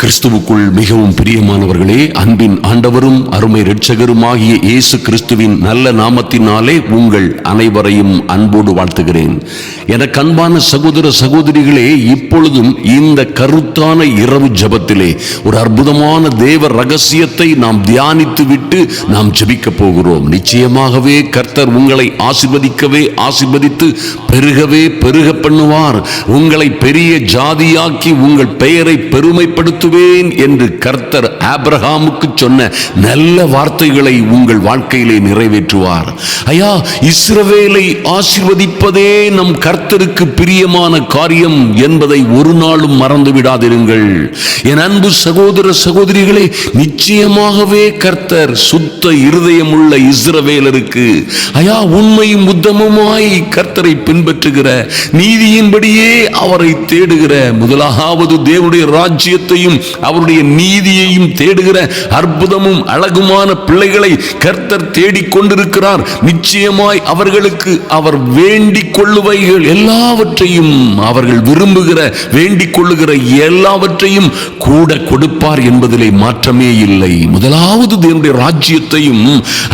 கிறிஸ்துவுக்குள் மிகவும் பிரியமானவர்களே, அன்பின் ஆண்டவரும் அருமை இரட்சகருமாகிய இயேசு கிறிஸ்துவின் நல்ல நாமத்தினாலே உங்கள் அனைவரையும் அன்போடு வாழ்த்துகிறேன். எனக்கு அன்பான சகோதர சகோதரிகளே, இப்பொழுதும் இந்த கருத்தான இரவு ஜெபத்திலே ஒரு அற்புதமான தேவ ரகசியத்தை நாம் தியானித்து விட்டு நாம் ஜெபிக்க போகிறோம். நிச்சயமாகவே கர்த்தர் உங்களை ஆசீர்வதித்து பெருகவே பெருக பண்ணுவார். உங்களை பெரிய ஜாதியாக்கி உங்கள் பெயரை பெருமைப்படுத்துவேன் என்று கர்த்தர் ஆபிரகாமுக்கு சொன்ன நல்ல வார்த்தைகளை உங்கள் வாழ்க்கையிலே நிறைவேற்றுவார். ஐயா, இஸ்ரவேலை ஆசீர்வதிப்பதே நம் கர்த்தருக்கு பிரியமான காரியம் என்பதை ஒரு நாளும் மறந்து விடாதிருங்கள். என் அன்பு சகோதர சகோதரிகளே, நிச்சயமாகவே கர்த்தர் சுத்த இருதயமுள்ள இஸ்ரவேலருக்கு ஐயா உண்மையும் உத்தமமாய் கர்த்தரை பின்பற்றுகிற, நீதியின்படியே அவரை தேடுகிற, முதலாவது தேவனுடைய ராஜ்யத்தையும் அவருடைய நீதியையும் தேடுகிற அற்புதமும் அழகுமான பிள்ளைகளை கர்த்தர் தேடிக்கொண்டிருக்கிறார். நிச்சயமாய் அவர்களுக்கு அவர் வேண்டிக் கொள்ளுவைகள் எல்லாவற்றையும், அவர்கள் விரும்புகிற வேண்டிக் கொள்ளுகிற எல்லாவற்றையும் கூட கொடுப்பார் என்பதிலே மாற்றமே இல்லை. முதலாவது தேவனுடைய ராஜ்யத்தையும்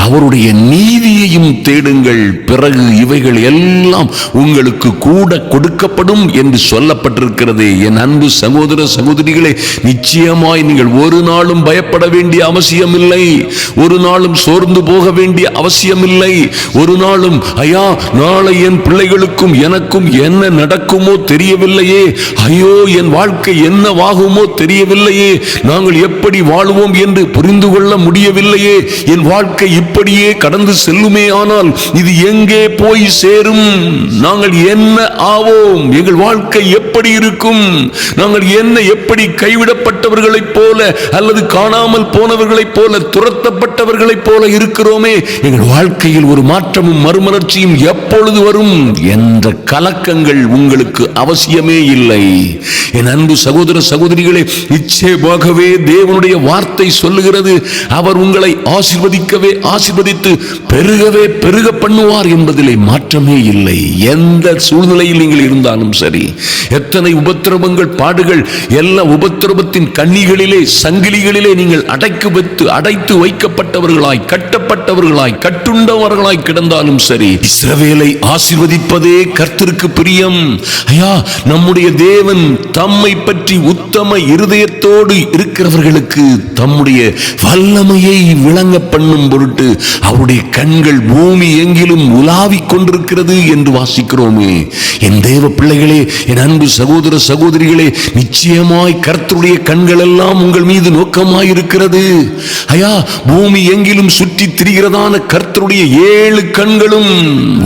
அவருடைய நீதியையும் தேடுங்கள், பிறகு இவைகள் எல்லாம் உங்களுக்கு கூட கொடுக்கப்படும் என்று சொல்லப்பட்டிருக்கிறது. என் அன்பு சகோதர சகோதரிகளே, நிச்சயமாய் நீங்கள் ஒரு நாளும் பயப்பட வேண்டிய அவசியம் இல்லை, ஒரு நாளும் சோர்ந்து போக வேண்டிய அவசியம் இல்லை. ஒரு நாளும் ஐயா, நாளை என் பிள்ளைகளுக்கும் எனக்கும் என்ன நடக்குமோ தெரியவில்லையே, ஐயோ என் வாழ்க்கை என்னவாகுமோ தெரியவில்லையே, நாங்கள் எப்படி வாழுவோம் என்று புரிந்து கொள்ள முடியவில்லையே, என் வாழ்க்கை இப்படியே கடந்து செல்லுமே, ஆனால் இது எங்கே போய் சேரும், நாங்கள் என்ன ஆவோம், எங்கள் வாழ்க்கை எப்படி இருக்கும், நாங்கள் என்ன எப்படி கைவிடப்பட்டவர்களைப் போல அல்லது காணாமல் போனவர்களைப் போல, துரத்தப்பட்டவர்களைப் போல இருக்கிறோமே, எங்கள் வாழ்க்கையில் ஒரு மாற்றமும் மறுமலர்ச்சியும் எப்பொழுது வரும் என்ற கலக்கங்கள் உங்களுக்கு அவசியமே இல்லை. என் அன்பு சகோதர சகோதரிகளே, நிச்சயமாகவே தேவனுடைய வார்த்தை சொல்லுகிறது, அவர் உங்களை ஆசீர்வதித்து பெருகவே பெருக பண்ணுவார் என்பதிலே மாற்றமே இல்லை. எந்த சூழ்நிலையில் நீங்கள் இருந்தாலும் சரி, எத்தனை உபத்திரவங்கள் பாடுகள், எல்லா உபத்திரவத்தின் கண்ணிகளிலே சங்கிலிகளிலே நீங்கள் அடைத்து வைக்கப்பட்டவர்களாய், கட்டப்பட்டவர்களாய், கட்டுண்டவர்களாய் கிடந்தாலும் சரி, இஸ்ரவேலை ஆசீர்வதிப்பதே கர்த்தருக்கு பிரியம். ஐயா, நம்முடைய தேவன் தம்மை பற்றி உத்தம இருதயத்தோடு இருக்கிறவர்களுக்கு தம்முடைய வல்லமையை விளங்க பண்ணும் பொருட்டு அவருடைய கண்கள் பூமி எங்கிலும் உலாவிக் கொண்டிருக்கிறது என்று வாசிக்கிறோமே. என் தேவ பிள்ளைகளே, என் அன்பு சகோதர சகோதரிகளே, நிச்சயமாய் கர்த்தருடைய கண்கள் எல்லாம் உங்கள் மீது நோக்கமாயிருக்கிறது. ஐயா, பூமி எங்கிலும் சுற்றி திரிகிறதான கர்த்தருடைய 7 கண்களும்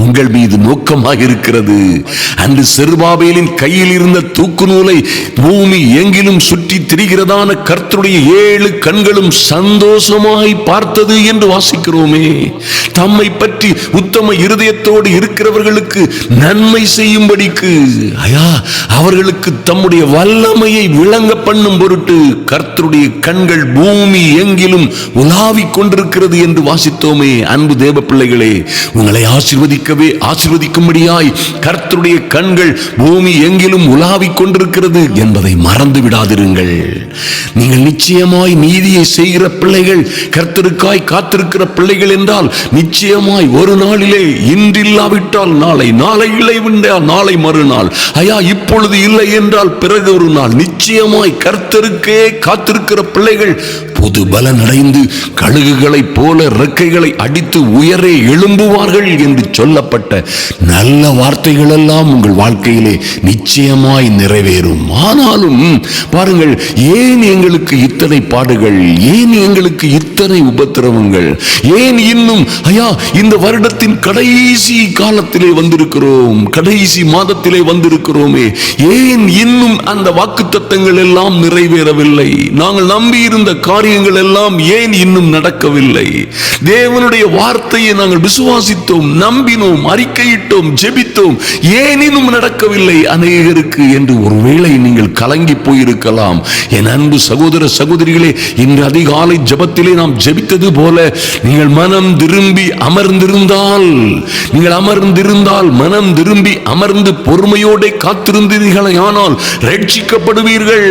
உங்கள் மீது நோக்கமாயிருக்கிறது. அன்று செருபாபேலின் கையில் இருந்த தூக்கு நூலை பூமி எங்கிலும் சுற்றி திரிகிறதான கர்த்தருடைய 7 கண்களும் சந்தோஷமாய் பார்த்தது என்று வாசிக்கிறோமே. தம்மை பற்றி உத்தம இருதயத்தோடு இருக்கிறவர்களுக்கு நன்மை செய்யும்படிக்கு ஐயா அவர்களுக்கு தம்முடைய வல்லமையை விளங்க பண்ணும் பொருட்டு கர்த்தருடைய கண்கள் பூமி எங்கிலும் உலாவிக் கொண்டிருக்கிறது என்று வாசித்தோமே. அன்பு தேவ பிள்ளைகளே, உங்களை ஆசீர்வதிக்கும்படியாய் கர்த்தருடைய கண்கள் பூமி எங்கிலும் உலாவிக் கொண்டிருக்கிறது என்பதை மறந்து விடாதிருங்கள். நீங்கள் நிச்சயமாய் நீதியை செய்கிற பிள்ளைகள், கர்த்தருக்காய் காத்திருக்கிற பிள்ளைகள் என்றால் நிச்சயமாய் ஒரு நாளிலே, இன்றில்லாவிட்டால் நாளை, நாளை இல்லை என்றால் நாளை மறுநாள், ஐயா இப்பொழுது இல்லை என்றால் பிறகு ஒரு நாள், நிச்சயமாய் கர்த்தருக்கே காத்திருக்கிற பிள்ளைகள் புது பலன் அடைந்து கழுகுகளைப் போல ரெக்கைகளை அடித்து உயரே எழும்புவார்கள் என்று சொல்லப்பட்ட நல்ல வார்த்தைகள் எல்லாம் உங்கள் வாழ்க்கையிலே நிச்சயமாய் நிறைவேறும். ஆனாலும் பாருங்கள், ஏன் எங்களுக்கு இத்தனை பாடுகள், ஏன் எங்களுக்கு இத்தனை உபத்திரவங்கள், ஏன் இன்னும் ஐயா இந்த வருடத்தின் கடைசி காலத்திலே வந்திருக்கிறோம், கடைசி மாதத்திலே வந்திருக்கிறோமே, ஏன் இன்னும் அந்த வாக்குத்தத்தங்கள் எல்லாம் நிறைவேறவில்லை, நாங்கள் நம்பி இருந்த காரியம் காரியங்கள் எல்லாம் ஏன் இன்னும் நடக்கவில்லை? தேவனுடைய வார்த்தையை நாங்கள் விசுவாசித்தோம், நம்பினோம், அறிக்கையிட்டோம், ஜெபித்தோம், ஏன் இன்னும் நடக்கவில்லை அநேகருக்கு என்று ஒருவேளை நீங்கள் கலங்கி போயிருக்கலாம். என் அன்பு சகோதர சகோதரிகளே, இன்று அதிகாலை ஜெபத்திலே நாம் ஜெபித்தது போல நீங்கள் மனம் திரும்பி அமர்ந்திருந்தால், மனம் திரும்பி அமர்ந்து பொறுமையோடு காத்திருந்தீர்களானால் ரட்சிக்கப்படுவீர்கள்.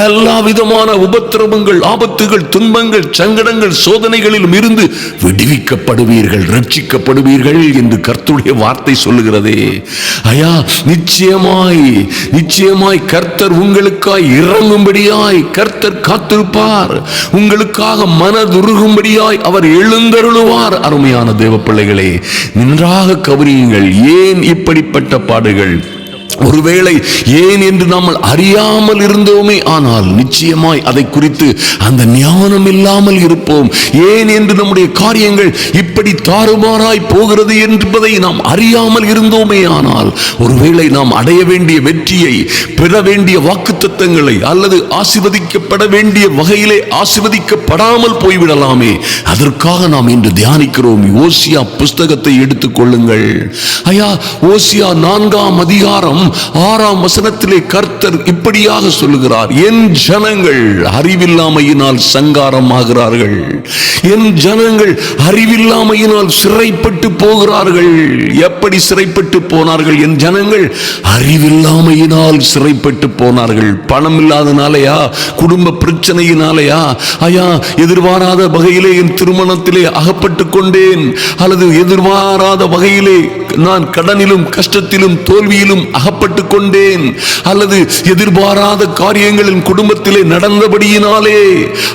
எல்லா விதமான உபத்திரவங்கள், ஆபத்துகள், துன்பங்கள், சங்கடங்கள், சோதனைகளிலும் இருந்து விடுவிக்கப்படுவீர்கள், ரட்சிக்கப்படுவீர்கள் என்று கர்த்தருடைய வார்த்தை சொல்லுகிறதே. ஐயா, நிச்சயமாய் கர்த்தர் உங்களுக்காய் இறங்கும்படியாய் கர்த்தர் காத்திருப்பார். உங்களுக்காக மனதுருகும்படியாய் அவர் எழுந்தருளுவார். அருமையான தேவ பிள்ளைகளே, நன்றாக கவனியுங்கள். ஏன் இப்படிப்பட்ட பாடுகள்? ஒருவேளை ஏன் என்று நாம் அறியாமல் இருந்தோமே ஆனால் நிச்சயமாய் அதை குறித்து அந்த ஞானம் இல்லாமல் இருப்போம். ஏன் என்று நம்முடைய காரியங்கள் இப்படி தாறுமாறாய் போகிறது என்பதை நாம் அறியாமல் இருந்தோமே ஆனால் ஒருவேளை நாம் அடைய வேண்டிய வெற்றியை, பெற வேண்டிய வாக்குத்தத்தங்களை அல்லது ஆசீர்வதிக்கப்பட வேண்டிய வகையிலே ஆசீர்வதிக்கப்படாமல் போய்விடலாமே. அதற்காக நாம் இன்று தியானிக்கிறோம். ஓசியா புஸ்தகத்தை எடுத்துக் கொள்ளுங்கள். ஐயா, ஓசியா 4ஆம் அதிகாரம் 6ஆம் வசனத்திலே கர்த்தர் இப்படியாக சொல்லுகிறார், என் ஜனங்கள் அறிவில்லாமையினால் சங்காரமாகிறார்கள், என் ஜனங்கள் அறிவில்லாமையினால் சிறைப்பட்டு போகிறார்கள். எப்படி சிறைப்பட்டு போனார்கள்? என் ஜனங்கள் அறிவில்லாமையினால் சிறைப்பட்டு போனார்கள். பணம் இல்லாதனாலயா? குடும்ப பிரச்சனையினாலயா? ஐயா, எதிர்பாராத வகையிலே என் திருமணத்திலே அகப்பட்டு கொண்டேன், அல்லது எதிர்பாராத வகையிலே நான் கடனிலும் கஷ்டத்திலும் தோல்வியிலும் அகப்பட்டு கொண்டேன், அல்லது எதிர்பாராத காரியங்களின் குடும்பத்திலே நடந்தபடியினாலே,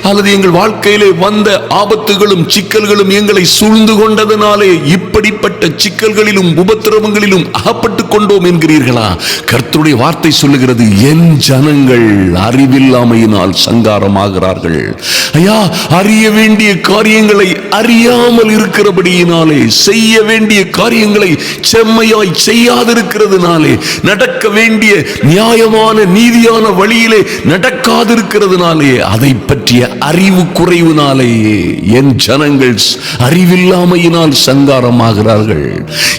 அல்லது எங்கள் வாழ்க்கையிலே வந்த ஆபத்துகளும் சிக்கல்களும் எங்களை சூழ்ந்து கொண்டதனாலே இப்படிப்பட்ட சிக்கல்களிலும் உபத்திரவங்களிலும் அகப்பட்டு கொண்டோம் என்கிறீர்களா? கர்த்தருடைய வார்த்தை சொல்லுகிறது, என் ஜனங்கள் அறிவில்லாமையினால் சங்காரமாகிறார்கள். ஐயா, அறிய வேண்டிய காரியங்களை அறியாமல் இருக்கிறபடியினாலே, செய்ய வேண்டிய காரியங்களை செம்மையாய் செய்யாதிருக்கிறதுனாலே, நடக்க வேண்டிய நியாயமான நீதியான வழியிலே நடக்காதிருக்கிறதுனாலே, அதை பற்றிய அறிவு குறைவினாலேயே என் ஜனங்கள் அறிவில்லாமையினால் சங்காரமாகிறார்கள்.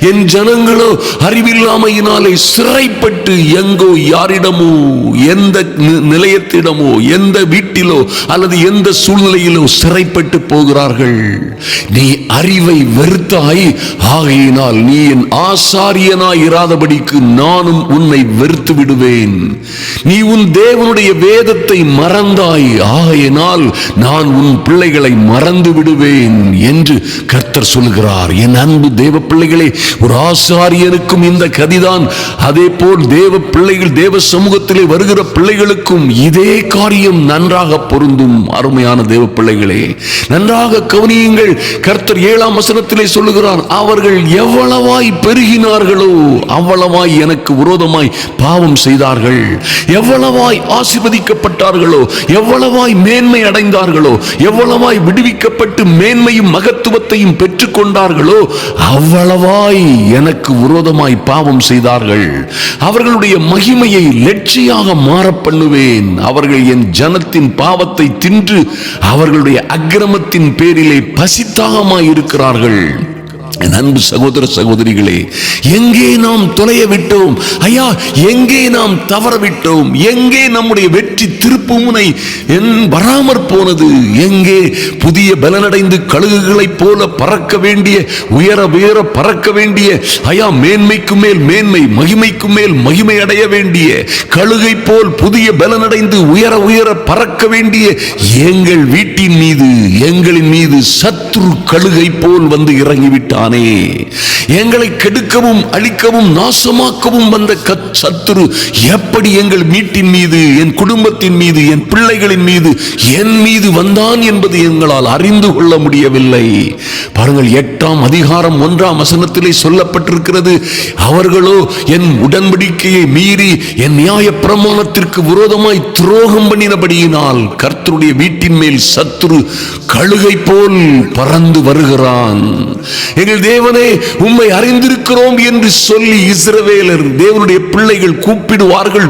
என் ஜனங்களோ அறிவில்லாமையினாலே சிறைப்பட்டு எங்கோ யாரிடமோ, எந்த நிலையத்திடமோ, எந்த வீட்டிலோ அல்லது எந்த சூழ்நிலையிலோ சிறைப்பட்டு போகிறார்கள். நீ அறிவை வெறுத்தாய், ஆகையினால் நீ என் ஆசாரியனாய் இராதபடிக்கு நானும் உன்னை வெறுத்து விடுவேன். நீ உன் தேவனுடைய வேதத்தை மறந்தாய், ஆகையினால் நான் உன் பிள்ளைகளை மறந்து விடுவேன் என்று கர்த்தர் சொல்கிறார். என் அன்பு தேவ பிள்ளைகளே, ஒரு ஆசாரியனுக்கும் இந்த கதிதான். அதே போல் தேவ பிள்ளைகள், தேவ சமூகத்திலே வருகிற பிள்ளைகளுக்கும் இதே காரியம் நன்றாக பொருந்தும். அருமையான தேவ பிள்ளைகளே, நன்றாக கவனியுங்கள். கர்த்தர் 7ஆம் வசனத்திலே சொல்லுகிறார், அவர்கள் எவ்வளவாய் பெருகினார்களோ அவ்வளவாய் எனக்கு விரோதமாய் பாவம் செய்தார்கள். எவ்வளவாய் ஆசீர்வதிக்கப்பட்டார்களோ, எவ்வளவாய் மேன்மை அடைந்தார்களோ, எவ்வளவாய் விடுவிக்கப்பட்டு மேன்மையும் மகத்துவத்தையும் பெற்றுக் கொண்டார்களோ அவ்வளவாய் எனக்கு விரோதமாய் பாவம் செய்தார்கள். அவர்களுடைய மகிமையை லட்சியாக மாற பண்ணுவேன். அவர்கள் என் ஜனத்தின் பாவத்தை தின்று அவர்களுடைய அக்கிரமத்தின் பேரிலே பசித்தாகமாய் இருக்கிறார்கள். என் அன்பு சகோதர சகோதரிகளே, எங்கே நாம் தொலைய விட்டோம்? ஐயா, எங்கே நாம் தவற விட்டோம்? எங்கே நம்முடைய வெற்றி திருப்பு முனை வராமற் போனது? எங்கே புதிய பலனடைந்து கழுகுகளைப் போல பறக்க வேண்டிய, உயர உயர பறக்க வேண்டிய, ஐயா, மேன்மைக்கு மேல் மேன்மை, மகிமைக்கு மேல் மகிமை அடைய வேண்டிய கழுகை போல் புதிய பலனடைந்து உயர உயர பறக்க வேண்டிய எங்கள் வீட்டின் மீது, எங்களின் மீது சத்துரு கழுகை போல் வந்து இறங்கிவிட்டான். எங்களை கெடுக்கவும் அழிக்கவும் நாசமாக்கவும் வந்த சத்துரு எப்படி எங்கள் வீட்டின் மீது, என் குடும்பத்தின் மீது, என் பிள்ளைகளின் மீது, என் மீது வந்தான் என்பது எங்களால் அறிந்து கொள்ள முடியவில்லை. பாருங்கள், 8ஆம் அதிகாரம் 1ஆம் வசனத்திலே சொல்லப்பட்டிருக்கிறது, அவர்களோ என் உடன்படிக்கையை மீறி என் நியாய பிரமாணத்திற்கு விரோதமாய் துரோகம் பண்ணினபடியினால் கர்த்தருடைய வீட்டின் மேல் சத்துரு கழுகை போல் பறந்து வருகிறான். எங்கள் தேவனே, உம்மை அறிந்திருக்கிறோம் என்று சொல்லி இஸ்ரவேலர் தேவனுடைய பிள்ளைகள்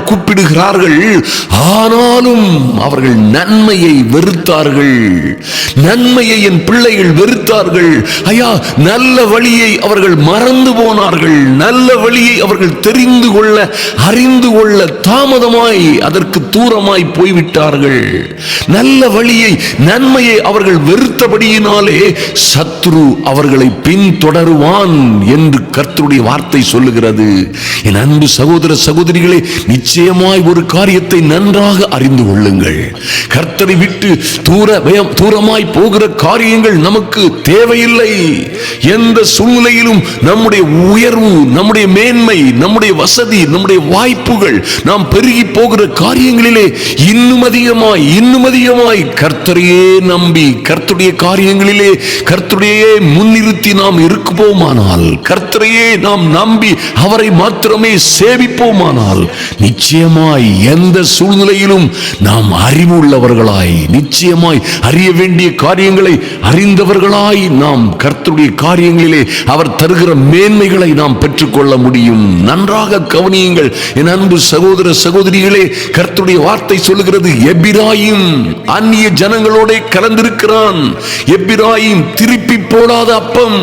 கூப்பிடுகிறார்கள். ஆனாலும் அவர்கள் நன்மையை வெறுத்தார்கள். நன்மையை என் பிள்ளைகள் வெறுத்தார்கள். ஐயா, நல்ல வழியை அவர்கள் மறந்து போனார்கள். நல்ல வழியை அவர்கள் அறிந்து கொள்ள தாமதமாய் அதற்கு தூரமாய் போய்விட்டார்கள். நல்ல வழியை, நன்மையை அவர்கள் வெறுத்தபடியினாலே சத்ரு அவர்களை பின்தொடருவான் என்று கர்த்தருடைய வார்த்தை சொல்லுகிறது. என் அன்பு சகோதர சகோதரிகளே, நிச்சயமாய் ஒரு காரியத்தை நன்றாக அறிந்து கொள்ளுங்கள். கர்த்தரை விட்டு தூரமாய் போகிற காரியங்கள் நமக்கு தேவையில்லை. எந்த சூழ்நிலையிலும் நம்முடைய உயர்வு, நம்முடைய மேன்மை, நம்முடைய வசதி, நம்முடைய வாய்ப்புகள், நாம் பெருகி போகிற காரியங்களிலே இன்னும் அதிகமாய் கர்த்தரையே நம்பி, கர்த்தருடைய காரியங்களிலே கர்த்தரையே முன்னிறுத்தி நாம் இருக்குவோமானால், கர்த்தரையே நாம் நம்பி அவரை மாத்திரமே சேவிப்போமானால், நிச்சயமாய் எந்த சூழ்நிலையிலும் நாம் அறிவு உள்ளவர்களாய், நிச்சயமாய் அறிய வேண்டிய காரியங்களை அறிந்தவர்களாய் நாம் கர்த்தருடைய காரியங்களிலே அவர் தருகிற மேன்மைகளை நாம் பெற்றுக்கொள்ள முடியும். நன்றாக கவனியுங்கள் என் அன்பு சகோதர சகோதரிகளே. கர்த்தருடைய வார்த்தை சொல்லுகிறது, எப்பிராயீம் அந்நிய ஜனங்களோட கலந்திருக்கிறான். எப்பிராயீம் திருப்பி போடாத அப்பம்.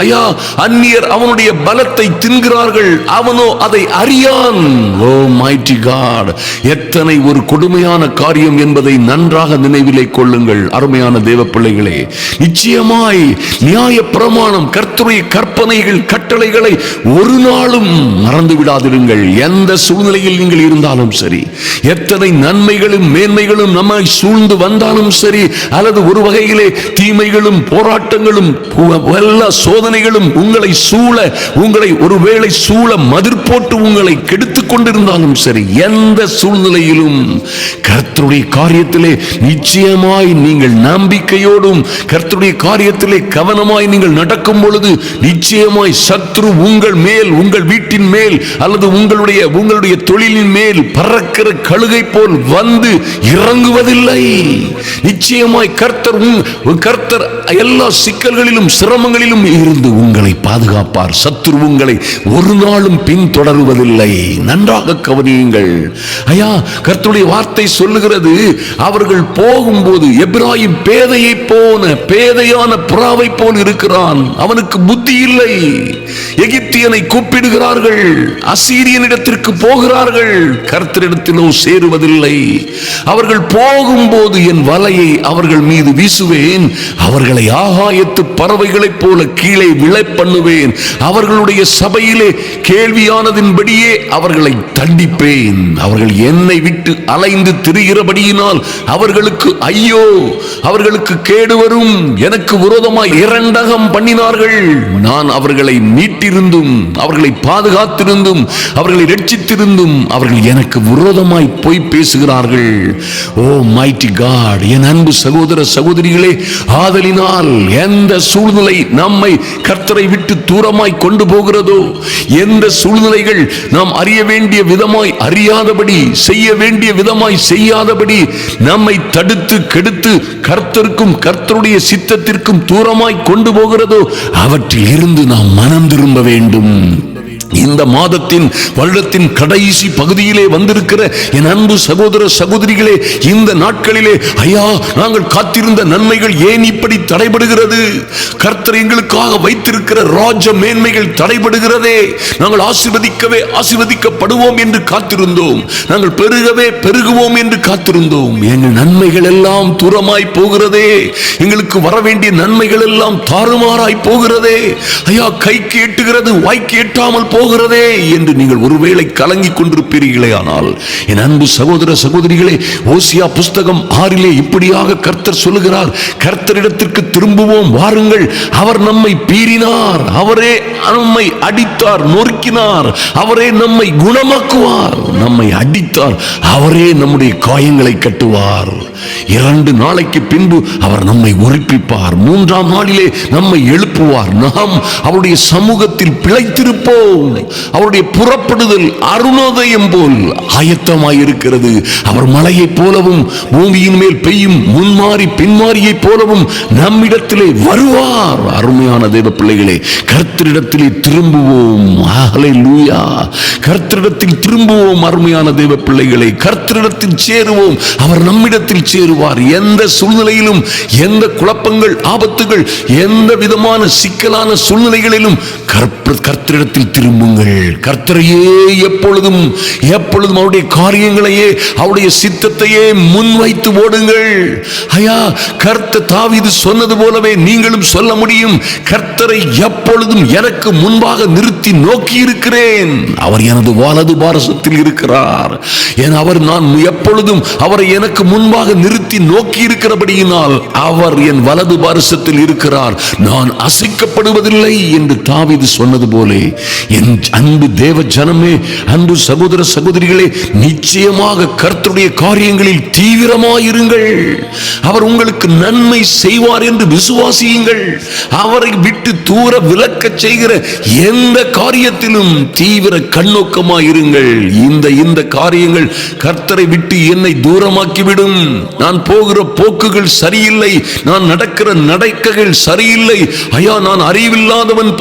ஐயா, அந்நியர் அவனுடைய பலத்தை தின்கிறார்கள், அவனோ அதை அறியான். ஓ மைட்டி காட், எத்தனை ஒரு கொடுமையான காரியம் என்பதை நன்றாக நினைவிலே கொள்ளுங்கள் அருமையான தேவ பிள்ளைகளே. நிச்சயமாய் நியாய பிரமாணம், கர்த்தருடைய கற்பனைகள், கட்டளைகளை ஒரு நாளும் மறந்து விடாதிருங்கள். எந்த சூழ்நிலையில் நீங்கள் இருந்தாலும் சரி, எத்தனை நன்மைகளும் மேன்மைகளும் நம்மை சூழ்ந்து வந்தாலும் சரி, அல்லது ஒரு வகையிலே தீமைகளும் போராட்டங்களும் எல்லா சோதனைகளும் உங்களை ஒருவேளை சூழ மதிர் போட்டு உங்களை கெடுத்துக் கொண்டிருந்தாலும் சரி, எந்த சூழ்நிலையிலும் கர்த்தருடைய காரியத்திலே நிச்சயமாய் நீங்கள் நம்பிக்கையோடும் கர்த்தருடைய காரியத்திலே கவனமாய் நீங்கள் நடக்கும் பொழுது நிச்சயமாய் சத்ரு உங்கள் மேல், உங்கள் வீட்டின் மேல், அல்லது உங்களுடைய தொழிலின் மேல் பறக்கிற கழுகை போல் வந்து இறங்குவதில்லை. நிச்சயமாய் கர்த்தர் எல்லா சிக்கல்களிலும் சிரமங்களிலும் இருந்து உங்களை பாதுகாப்பார். சத்ரு உங்களை ஒரு நாளும் பின்தொடருவதில்லை. நன்றாக கவனியுங்கள். ஐயா, கர்த்தருடைய வார்த்தை சொல்லுகிறது, அவர்கள் போகும்போது எப்பிராயீம் பேதையை போன பேதையான புறாவை போல் இருக்கிறான். அவனுக்கு புத்தி இல்லை. எகிப்தியனை கூப்பிடுகிறார்கள், அசீரியனிடத்திற்கு போகிறார்கள், கர்த்தரிடத்திலோ சேருவதில்லை. அவர்கள் போகும்போது என் வலையை அவர்கள் மீது வீசுவேன், அவர்களை ஆகாயத்து பறவைகளைப் போல கீழே விழ பண்ணுவேன். அவர்களுடைய சபையிலே கேள்வியானதின்படியே அவர்களை தண்டிப்பேன். அவர்கள் என்னை விட்டு அலைந்து திரிகிறபடியினால் அவர்களுக்கு ஐயோ, அவர்களுக்கு கேடு வரும். எனக்கு விரோதமாய் இரண்டகம் பண்ணினார்கள். நான் அவர்களை மீட்டிருந்தும், அவர்களை பாதுகாத்திருந்தும், அவர்களை ரட்சித்திருந்தும் அவர்கள் எனக்கு விரோதமாய் போய் பேசுகிறார்கள். ஓ மைட்டி காட், என் அன்பு சகோதர சகோதரிகளே, ஆதலினால் எந்த சூழ்நிலை நம்மை கர்த்தரை விட்டு தூரமாய் கொண்டு போகிறதோ, எந்த சூழ்நிலைகள் நாம் அறிய வேண்டிய விதமாய் அறியாதபடி, செய்ய வேண்டிய விதமாய் செய்யாதபடி நம்மை தடுத்து கெடுத்து கர்த்தருக்கும் கர்த்தருடைய சித்தத்திற்கும் தூரமாய் கொண்டு போகிறதோ, அவற்றில் இருந்து நாம் மனம் திரும்ப வேண்டும். இந்த மாதத்தின் வருடத்தின் கடைசி பகுதியிலே வந்திருக்கிற என் அன்பு சகோதர சகோதரிகளே, இந்த நாட்களிலே ஐயா, நாங்கள் காத்திருந்த நன்மைகள் ஏன் இப்படி தடைபடுகிறது? கர்த்தர் எங்களுக்காக வைத்திருக்கிற ராஜ மேன்மைகள் தடைபடுகிறதே. நாங்கள் ஆசீர்வதிக்கப்படுவோம் என்று காத்திருந்தோம், நாங்கள் பெருகுவோம் என்று காத்திருந்தோம். எங்கள் நன்மைகள் எல்லாம் தூரமாய் போகிறதே. எங்களுக்கு வர வேண்டிய நன்மைகள் எல்லாம் தாறுமாறாய் போகிறதே. ஐயா, கைக்கு எட்டுகிறது வாய்க்கு எட்டாமல் போகிறதே என்று நீங்கள் ஒருவேளை கலங்கிக் கொண்டிருப்பீர்களே. ஆனால் என் அன்பு சகோதர சகோதரிகளே, ஓசியா புஸ்தகம் 6 இப்படியாக கர்த்தர் சொல்லுகிறார், கர்த்தரிடத்திற்கு திரும்புவோம் வாருங்கள். அவர் நம்மை பீறினார், அவரே நம்மை அடித்தார், நொறுக்கினார், அவரே நம்மை குணமாக்குவார். நம்மை அடித்தார், அவரே நம்முடைய காயங்களை கட்டுவார். 2 நாளைக்கு பின்பு அவர் நம்மை உயிர்ப்பிப்பார். 3ஆம் நாளிலே நம்மை எழுப்புவார். நாம் அவருடைய சமூகத்தில் பிழைத்திருப்போம். அவருடைய புறப்படுதல் அருணோதயம் போல் ஆயத்தமாயிருக்கிறது. அவர் மலையைப் போலவும் பூமியின் மேல் பெய்யும் முன்மாறி பின்மாரியை போலவும் நம்மிடத்திலே வருவார். அருமையான தேவ பிள்ளைகளே, கர்த்தரிடத்திலே திரும்புவோம். ஹல்லேலூயா. கர்த்தரிடத்தில் திரும்புவோம். அருமையான தேவ பிள்ளைகளை, கர்த்தரிடத்தில் சேருவோம். அவர் நம்மிடத்தில் சேருவார். எந்த சூழ்நிலையிலும், எந்த குழப்பங்கள், ஆபத்துகள், எந்த விதமான சிக்கலான சூழ்நிலைகளிலும் கர்த்தரிடத்தில் திரும்புங்கள். கர்த்தரையே எப்பொழுதும் அவருடைய காரியங்களையே, அவருடைய சித்தத்தையே முன்வைத்து ஓடுங்கள். ஐயா, கர்த்தர் தாவீது சொன்னது போலவே நீங்களும் சொல்ல முடியும். கர்த்தரை எப்பொழுதும் எனக்கு முன்பாக நிறுத்தி நோக்கி இருக்கிறேன். அவர் எனது வலது பாரசத்தில் இருக்கிறார். நான் எப்பொழுதும் அவரை எனக்கு முன்பாக நிறுத்தி நோக்கி இருக்கிறபடியினால் அவர் என் வலது பாரசத்தில் இருக்கிறார். நான் அசைக்கப்படுவதில்லை என்று தாவீது சொன்னது போல, என் அன்பு தேவ ஜனமே, அன்பு சகோதர சகோதரிகளே, நிச்சயமாக கர்த்தருடைய காரியங்களில் தீவிரமாயிருங்கள். அவர் உங்களுக்கு நன்மை செய்வார் என்று விசுவாசியுங்கள். அவரை விட்டு தூர விலக்க செய்கிற எந்த காரியத்திலும் தீவிர கண்ணோக்கமாயிருங்கள். இந்த காரியங்கள் கர்த்தரை விட்டு என்னை தூரமாக்கிவிடும். நான் போகிற போக்குகள் சரியில்லை, நான் நடக்கிற நடக்கைகள் சரியில்லை. ஐயா, நான் அறிவில்லாதவள்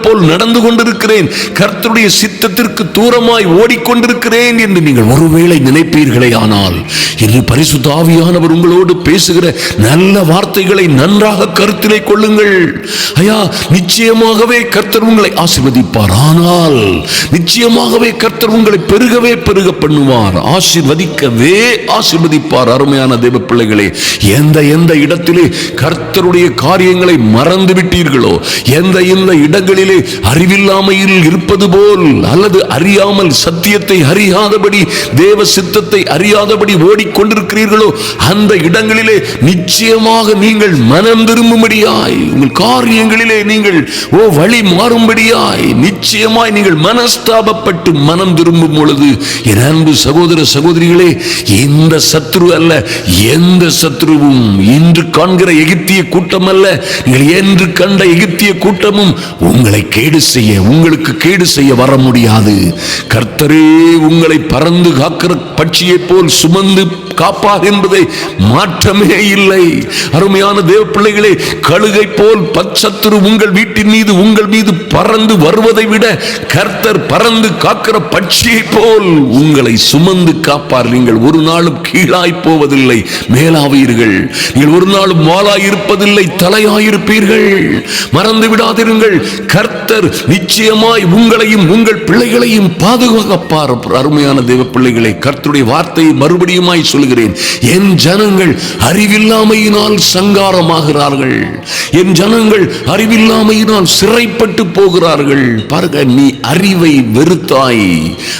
போல் நடந்து கொண்டிருக்கிறேன், கர்த்தருடைய சித்தத்திற்கு தூரமாய் ஓடிக்கொண்டிருக்கிறேன் என்று நீங்கள் ஒருவேளை நினைப்பீர்களே, ஆனால் இன்று பரிசுத்த ஆவியானவர் உங்களோடு பேசுகிற நல்ல வார்த்தைகளை நன்றாக கருத்திலே கொள்ளுங்கள். ஐயா, நிச்சயமாகவே கர்த்தர் உங்களை ஆசீர்வதிப்பார். ஆனால் நிச்சயமாகவே கர்த்தர் உங்களை பெருக பண்ணுவார், ஆசீர்வதிக்கவே ஆசீர்வதிப்பார். அருமையான தேவ பிள்ளைகளே, எந்த இடத்திலே கர்த்தருடைய காரியங்களை மறந்து விட்டீர்களோ, எந்த இடங்களிலே அறிவில்லாமையில் இருப்பது போல் அல்லது அறியாமல் சத்தியத்தை அறியாதபடி, தேவ சித்தத்தை அறியாதபடி ஓடிக்கொண்டிருக்கிறீர்களோ, அந்த இடங்களிலே நிச்சயமாக நீங்கள் மனம் திரும்பும்படியாய், உங்கள் காரியங்களிலே நீங்கள் வழி மாறும்படியாய், நிச்சயமாய் நீங்கள் மனஸ்தாபப்பட்டு மனம் திரும்பும் பொழுது, என் அன்பு சகோதர சகோதரிகளே, இந்த சத்ரு அல்ல, எந்த சத்ருவும் இன்று காண்கிற எகிப்திய கூட்டம் அல்ல, நீங்கள் என்று கண்ட எகிப்திய கூட்டமும் உங்களுக்கு கேடு செய்ய வர முடியாது. கர்த்தரே உங்களை பறந்து காக்கிற பட்சியை போல் சுமந்து காப்பார் என்பதை மாற்றமே இல்லை. அருமையான தேவ பிள்ளைகளே, கழுகை போல் பச்சத்துரு உங்கள் வீட்டின் மீது உங்கள் மீது பறந்து வருவதை விட கர்த்தர் பறந்து காக்கிற பட்சியை போல் உங்களை சுமந்து காப்பார். நீங்கள் ஒரு நாளும் கீழாய் போவதில்லை, மேலாவீர்கள். நீங்கள் ஒரு நாளும் வாளாய் இருப்பதில்லை, தலையாயிருப்பீர்கள். மறந்து விடாதிருங்கள், கர்த்தர் நிச்சயமாய் உங்களையும் உங்கள் பிள்ளைகளையும் பாதுகாப்பார். அருமையான தேவ பிள்ளைகளை, கர்த்தருடைய வார்த்தையை மறுபடியுமாய் சொல்கிறேன். என் ஜனங்கள் அறிவில்லாமையினால் சங்காரமாகிறார்கள், என் ஜனங்கள் அறிவில்லாமையினால் சிறைப்பட்டு போகிறார்கள். பாருங்க, நீ அறிவை வெறுத்தாய்.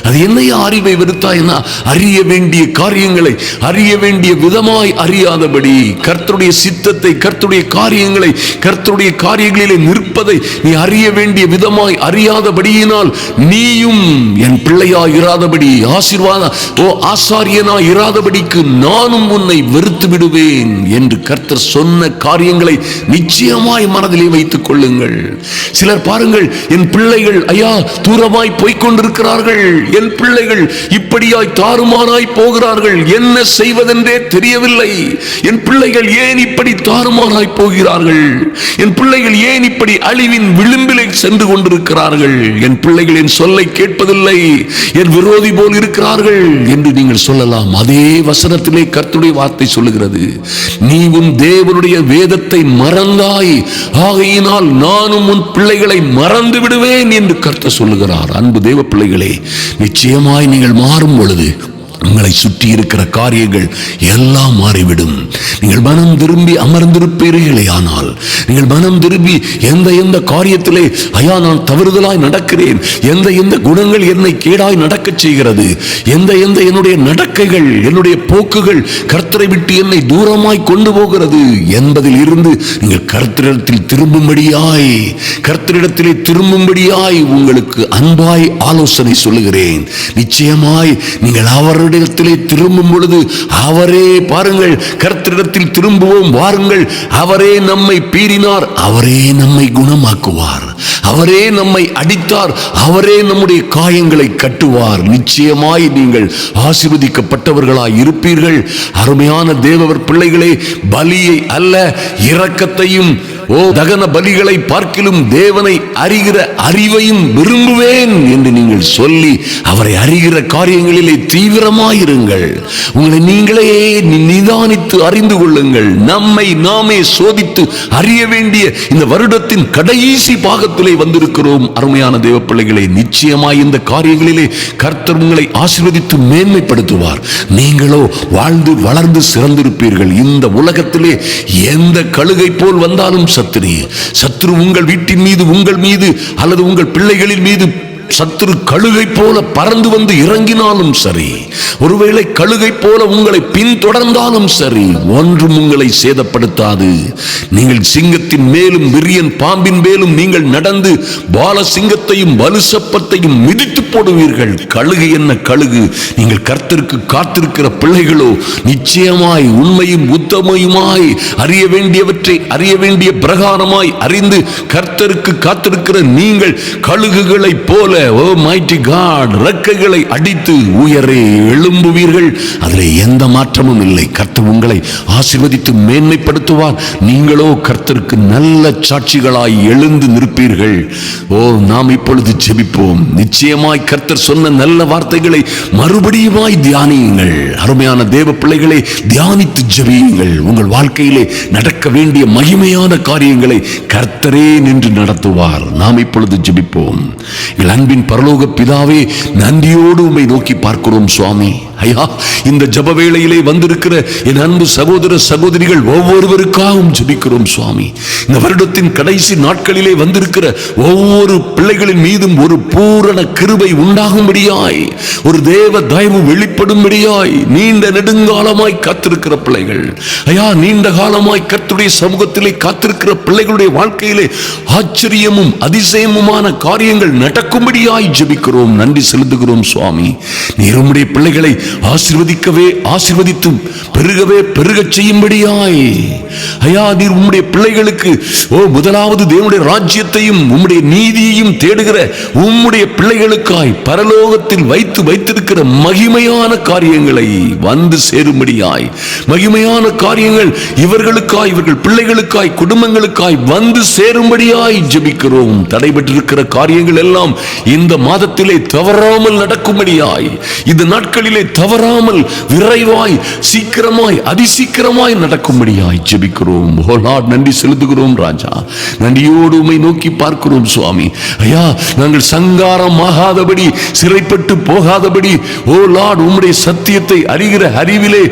அது என்னையா அறிவை வெறுத்தாய்னா, அறிய வேண்டிய காரியங்களை அறிய வேண்டிய விதமாய் அறியாதபடி, கர்த்தருடைய சித்தத்தை, கர்த்தருடைய காரியங்களை, கர்த்தருடைய காரியங்களிலே நிற்பதை நீ அறிய வேண்டிய விதமாய் அறியாதபடியினால் நீயும் என் பிள்ளையாய் இராதபடி, ஆசாரியனாய் இராதபடிக்கு நானும் உன்னை வெறுத்து விடுவேன் என்று கர்த்தர் சொன்ன காரியங்களை நிச்சயமாய் மனதிலே வைத்துக் கொள்ளுங்கள். சிலர் பாருங்கள், என் பிள்ளைகள் ஐயா தூரமாய் போய்கொண்டிருக்கிறார்கள், என் பிள்ளைகள் இப்படியாய் தாறுமாறாய் போகிறார்கள், என்ன செய்வதென்றே தெரியவில்லை. என் பிள்ளைகள் ஏன் இப்படி தாறுமாறாய் போகிறார்கள்? என் பிள்ளைகள் ஏன் இப்படி அழிவின் விளிம்பிலே சென்று கொண்டிருக்கிறார்கள்? என் பிள்ளைகள் என் சொல்லை கேட்பதில்லை, என் விரோதி போல் இருக்கிறார்கள் என்று நீங்கள் சொல்லலாம். அதே வசனத்திலே கர்த்தருடைய வார்த்தை சொல்லுகிறது, நீ உன் தேவனுடைய வேதத்தை மறந்தாய், ஆகையினால் நானும் உன் பிள்ளைகளை மறந்து விடுவேன் என்று கர்த்தர் சொல்லுகிறார். அன்பு தேவ பிள்ளைகளே, நிச்சயமாய் நீங்கள் மாறும் பொழுது உங்களை சுற்றி இருக்கிற காரியங்கள் எல்லாம் மாறிவிடும். நீங்கள் மனம் திரும்பி அமர்ந்திருப்பீர்களே, ஆனால் நீங்கள் மனம் திரும்பி எந்த காரியத்திலே ஐயா நான் தவறுதலாய் நடக்கிறேன், எந்த குணங்கள் என்னை கேடாய் நடக்க செய்கிறது, எந்த என்னுடைய நடக்கைகள், என்னுடைய போக்குகள் கர்த்தரை விட்டு என்னை தூரமாய் கொண்டு போகிறது என்பதில் இருந்து நீங்கள் கர்த்தரிடத்தில் திரும்பும்படியாய் உங்களுக்கு அன்பாய் ஆலோசனை சொல்லுகிறேன். நிச்சயமாய் நீங்கள் அவருடைய திரும்பும் பொழுது அவரே, பாருங்கள், கர்த்தரிடத்தில் திரும்புவோம் வாருங்கள், அவரே நம்மை பீறி கீறினார், அவரே நம்மை குணமாக்குவார். அவரே நம்மை அடித்தார், அவரே நம்முடைய காயங்களை கட்டுவார். நிச்சயமாய் நீங்கள் ஆசீர்வதிக்கப்பட்டவர்களாய் இருப்பீர்கள். அருமையான தேவவர் பிள்ளைகளே, பலியை அல்ல, இரக்கத்தையும் தகன பலிகளை பார்க்கிலும் தேவனை அறிகிற அறிவையும் விரும்புவேன் என்று நீங்கள் சொல்லி அவரை அறிகிற காரியங்களிலே தீவிரமாயிருங்கள். உங்களை நீங்களே நிதானித்து அறிந்து கொள்ளுங்கள். நம்மை நாமே சோதித்து அறிய வேண்டிய இந்த வருடத்தின் கடைசி பாகத்திலே வந்திருக்கிறோம். அருமையான தேவ பிள்ளைகளே, நிச்சயமாய் இந்த காரியங்களிலே கர்த்தர் உங்களை ஆசீர்வதித்து மேன்மைப்படுத்துவார். நீங்களோ வாழ்ந்து வளர்ந்து சிறந்திருப்பீர்கள். இந்த உலகத்திலே எந்த கழுகை போல் வந்தாலும் சத்துரு உங்கள் வீட்டின் மீது, உங்கள் மீது அல்லது உங்கள் பிள்ளைகளின் மீது சத்துரு கழுகை போல பறந்து வந்து இறங்கினாலும் சரி, ஒருவேளை கழுகை போல உங்களை பின்தொடர்ந்தாலும் சரி, ஒன்றும் உங்களை சேதப்படுத்தாது. நீங்கள் சிங்கத்தின் மேலும் விரியன் பாம்பின் மேலும் நீங்கள் நடந்து பால சிங்கத்தையும் வலுசப்பத்தையும் மிதித்து போடுவீர்கள். கழுகு என்ன கழுகு? நீங்கள் கர்த்தருக்கு காத்திருக்கிற பிள்ளைகளோ நிச்சயமாய் உண்மையும் உத்தமையுமாய் அறிய வேண்டியவற்றை அறிய வேண்டிய பிரகாரமாய் அறிந்து கர்த்தருக்கு காத்திருக்கிற நீங்கள் கழுகுகளை போல ரெக்கைகளை அடித்து உயரே எழும்புவீர்கள். அதிலே எந்த மாற்றமும் இல்லை. கர்த்தர் உங்களை ஆசீர்வதித்து மேன்மைப்படுத்துவார். நீங்களோ கர்த்தருக்கு நல்ல சாட்சிகளாய் எழுந்து நிற்பீர்கள். நாம் இப்பொழுது ஜெபிப்போம். நிச்சயமாய் கர்த்தர் சொன்ன நல்ல வார்த்தைகளை மறுபடியுமாய் தியானியுங்கள். அருமையான தேவ பிள்ளைகளை, தியானித்து ஜெபியுங்கள். உங்கள் வாழ்க்கையிலே நடக்க வேண்டிய மகிமையான காரியங்களை கர்த்தரே நின்று நடத்துவார். நாம் இப்பொழுது ஜெபிப்போம். அன்பின் பரலோக பிதாவே, நன்றியோடு உம்மை நோக்கி பார்க்கிறோம் சுவாமி. ஐயா, இந்த ஜப வேளையிலே வந்திருக்கிற என் அன்பு சகோதர சகோதரிகள் ஒவ்வொருவருக்காகவும் ஜெபிக்கிறோம் சுவாமி. இந்த வருடத்தின் கடைசி நாட்களிலே வந்திருக்கிற ஒவ்வொரு பிள்ளைகளின் மீதும் ஒரு பூரண கிருபை உண்டாகும்படியாய், ஒரு தேவ தயவு வெளிப்படும்படியாய், நீண்ட நெடுங்காலமாய் காத்திருக்கிற பிள்ளைகள், ஐயா, நீண்ட காலமாய் கர்த்தருடைய சமூகத்திலே காத்திருக்கிற பிள்ளைகளுடைய வாழ்க்கையிலே ஆச்சரியமும் அதிசயமுமான காரியங்கள் நடக்கும்படியாய் ஜெபிக்கிறோம். நன்றி செலுத்துகிறோம் சுவாமி. நீர் உம்முடைய பிள்ளைகளை ஆசீர்வதிக்கவே ஆசீர்வதித்து பெருகவே பெருகச் செய்யும்படியாய், ஐயா, நீர் உம்முடைய பிள்ளைகளுக்கு முதலாவது தேவனுடைய ராஜ்யத்தையும் உம்முடைய நீதியையும் தேடுகிற உம்முடைய பிள்ளைகளுக்காய் பரலோகத்தில் வைத்திருக்கிற மகிமையான காரியங்களை வந்து சேரும்படியாய், மகிமையான காரியங்கள் இவர்களுக்காய், இவர்கள் பிள்ளைகளுக்காய், குடும்பங்களுக்காய் வந்து சேரும்படியாய் ஜெபிக்கிறோம். தடைபட்டிருக்கிற காரியங்கள் எல்லாம் இந்த மாதத்திலே தவறாமல் நடக்கும்படியாய், இந்த நாட்களிலே தவறாமல் விரைவாய் சீக்கிரமாய் அதிசீக்கிரமாய் நடக்கும்படியாய் ஜெபிக்கிறோம். ஓ லார்ட், நன்றி செலுத்துகிறோம் ராஜா. நன்றியோடு உம்மை நோக்கி பார்க்கிறோம் சுவாமி. ஐயா, நாங்கள் சங்காரம் ஆகாதபடி, சிறைப்பட்டு போகாதபடி, ஓ லார்ட், உம்முடைய சத்தியத்தை அறிகிற அறிவிலே,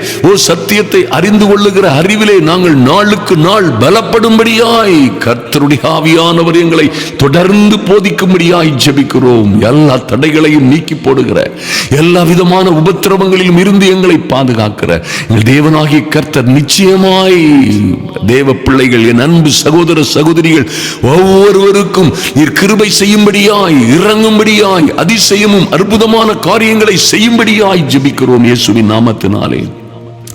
சத்தியத்தை அறிந்து கொள்ளுகிற அறிவிலே நாங்கள் நாளுக்கு நாள் பலப்படும்படியாய் கர்த்தருடைய ஆவியானவர் எங்களை தொடர்ந்து போதிக்கும்படியாய் ஜெபிக்கிறோம். எல்லா தடைகளையும் நீக்கி போடுகிற, எல்லா விதமான உபத்திரவங்களிலும் இருந்து எங்களை பாதுகாக்கிற எங்கள் தேவனாகிய கர்த்தர் நிச்சயமாய் தேவ பிள்ளைகள், என் அன்பு சகோதர சகோதரிகள் ஒவ்வொருவருக்கும் நீர் கிருபை செய்யும்படியாய், இறங்கும்படியாய், அதிசயமும் அற்புதமான காரியங்களை செய்யும்படியாய் ஜெபிக்கிறோம் இயேசுவின் நாமத்தினாலே.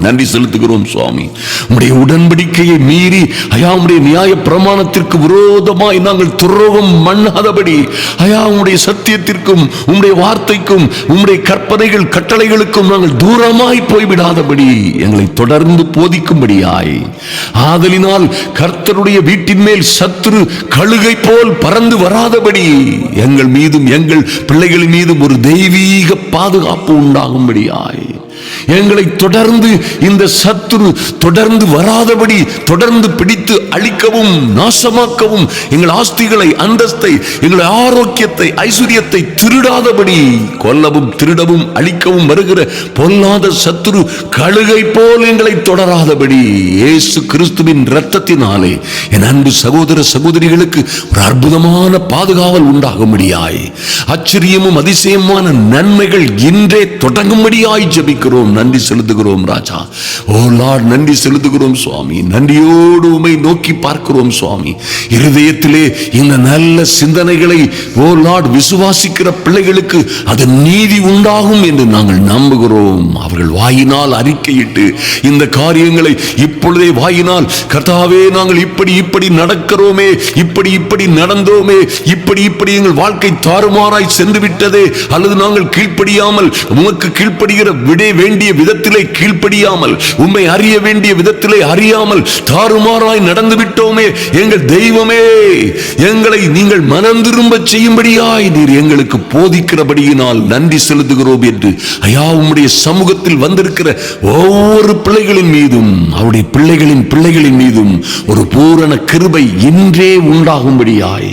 நன்றி செலுத்துகிறோம் சுவாமி. உம்முடைய உடன்படிக்கையை மீறி, ஐயா, உம்முடைய நியாய பிரமாணத்திற்கு விரோதமாய் நாங்கள் துரோகம் பண்ணாதபடி, ஐயா, உம்முடைய சத்தியத்திற்கும் உம்முடைய வார்த்தைக்கும் உம்முடைய கற்பனைகள் கட்டளைகளுக்கும் நாங்கள் தூரமாய் போய்விடாதபடி எங்களை தொடர்ந்து போதிக்கும்படியாய், ஆதலினால் கர்த்தருடைய வீட்டின் மேல் சத்துரு கழுகை போல் பறந்து வராதபடி எங்கள் மீதும் எங்கள் பிள்ளைகளின் மீதும் ஒரு தெய்வீக பாதுகாப்பு உண்டாகும்படியாய், எங்களை தொடர்ந்து இந்த சத்துரு தொடர்ந்து வராதபடி தொடர்ந்து பிடித்து அழிக்கவும் நாசமாக்கவும், எங்கள் ஆஸ்திகளை, அந்தஸ்தை, எங்கள் ஆரோக்கியத்தை, ஐஸ்வர்யத்தை திருடாதபடி கொல்லவும் திருடவும் அழிக்கவும் வருகிற பொல்லாத சத்துரு கழுகை போல் எங்களை தொடராதபடி இயேசு கிறிஸ்துவின் இரத்தத்தினாலே என் அன்பு சகோதர சகோதரிகளுக்கு ஒரு அற்புதமான பாதுகாவல் உண்டாகும்படியாய், ஆச்சரியமும் அதிசயமான நன்மைகள் இன்றே தொடங்கும்படியாய் ஜெபிக்கிறோம் செலுத்துகிறோம், நன்றி செலுத்துகிறோம் ராஜா. ஓ லார்ட், நன்றி செலுத்துகிறோம் சுவாமி. நன்றியோடு உம்மை நோக்கி பார்க்கிறோம் சுவாமி. இருதயத்திலே இந்த நல்ல சிந்தனைகளை ஓ லார்ட் விசுவாசிக்கிற பிள்ளைகளுக்கு அது நீதி உண்டாகும் என்று நாங்கள் நம்புகிறோம். அவர்கள் வாயினால் அறிக்கையிட்டு இந்த காரியங்களை இப்பொழுதே வாயினால், கர்த்தாவே நாங்கள் இப்படி நடக்கிறோமே, இப்படி நடந்தோமே, இப்படி எங்கள் வாழ்க்கை தாறுமாறாய் சென்று விட்டதே, அல்லது நாங்கள் கீழ்ப்படியாமல் உமக்கு கீழ்ப்படுகிற விட வேண்டிய விதத்திலே கீழ்ப்படியாமல், உம்மை அறிய வேண்டிய விதத்திலே அறியாமல் தாறுமாறாய் நடந்து விட்டோமே. எங்கள் தெய்வமே, எங்களை நீங்கள் மனம் திரும்ப செய்யும்படியாய் நீர் எங்களுக்கு போதிக்கிறபடியினால் நன்றி செலுத்துகிறோம் என்று ஐயா உம்முடைய சமூகத்தில் வந்திருக்கிற ஒவ்வொரு பிள்ளைகளின் மீதும், அவருடைய பிள்ளைகளின் மீதும் ஒரு பூரண கிருபை இன்றே உண்டாகும்படியாய்,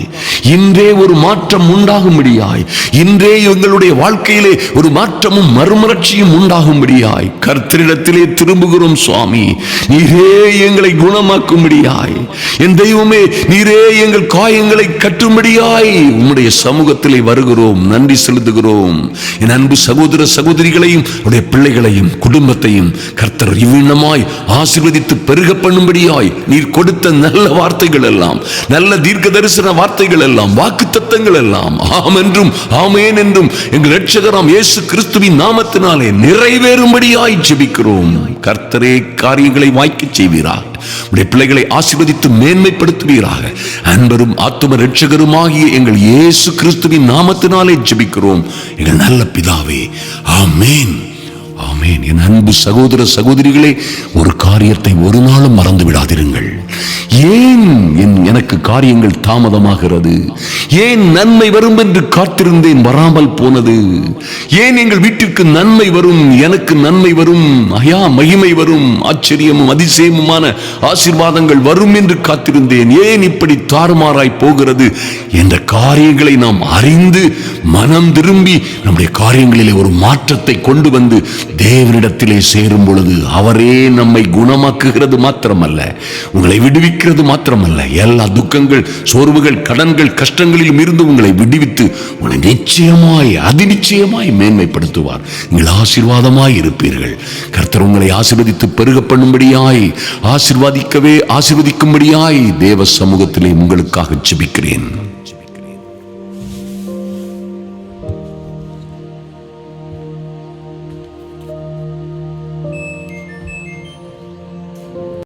இன்றே ஒரு மாற்றம் உண்டாகும்படியாய், இன்றே எங்களுடைய வாழ்க்கையிலே ஒரு மாற்றமும் மறுமலர்ச்சியும் உண்டாகும்படியாய் கர்த்தரிடத்திலே திரும்புகிறோம் சுவாமி. நீரே எங்களை குணமாக்கும்படியாய், என் தெய்வமே நீரே எங்கள் காயங்களை கட்டும்படியாய் உம்முடைய சமூகத்திலே வருகிறோம், நன்றி செலுத்துகிறோம். என் அன்பு சகோதர சகோதரிகளையும் அவருடைய பிள்ளைகளையும் குடும்பத்தையும் கர்த்தர் இவ்விண்ணமாய் ஆசீர்வதித்து பெருக பண்ணும்படியாய் நீர் கொடுத்த நல்ல வார்த்தைகள் எல்லாம், நல்ல தீர்க்க தரிசன வார்த்தைகள் எல்லாம், வாக்கு தத்தங்கள் எல்லாம் ஆம் என்றும் ஆமேன் என்றும் எங்கள் இரட்சகராம் இயேசு கிறிஸ்துவின் நாமத்தினாலே நிறைவேறும்படியாய் ஜெபிக்கிறோம். கர்த்தரே காரியங்களை வாய்க்கச் செய்வீராக, உடைய பிள்ளைகளை ஆசீர்வதித்து மேன்மைப்படுத்துவீராக. அன்பரும் ஆத்தும இரட்சகருமாகிய எங்கள் இயேசு கிறிஸ்துவின் நாமத்தினாலே ஜெபிக்கிறோம் எங்கள் நல்ல பிதாவே, ஆமேன், ஆமேன். என் அன்பு சகோதர சகோதரிகளே, ஒரு காரியத்தை ஒரு நாளும் மறந்து விடாதிருங்கள். ஏன் எனக்கு காரியங்கள் தாமதமாகிறது? ஏன் நன்மை வரும் என்று காத்திருந்தேன் வராமல் போனது? ஏன் எங்கள் வீட்டிற்கு நன்மை வரும், எனக்கு நன்மை வரும், ஐயா மகிமை வரும், ஆச்சரியமும் அதிசயமுமான ஆசீர்வாதங்கள் வரும் என்று காத்திருந்தேன், ஏன் இப்படி தாறுமாறாய் போகிறது என்ற காரியங்களை நாம் அறிந்து மனம் திரும்பி நம்முடைய காரியங்களிலே ஒரு மாற்றத்தை கொண்டு வந்து தேவனிடத்திலே சேரும் பொழுது அவரே நம்மை குணமாக்குகிறது மாத்திரமல்ல, உங்களை விடுவிக்கிறது மாத்திரமல்ல, எல்லா துக்கங்கள், சோர்வுகள், கடன்கள், கஷ்டங்களிலும் இருந்து உங்களை விடுவித்து உங்களை நிச்சயமாய் அதிநிச்சயமாய் மேன்மைப்படுத்துவார். நீங்கள் ஆசீர்வாதமாய் இருப்பீர்கள். கர்த்தர் உங்களை ஆசீர்வதித்து பெருக பண்ணும்படியாய், ஆசீர்வதிக்கும்படியாய் தேவ சமூகத்திலே உங்களுக்காக ஜெபிக்கிறேன்.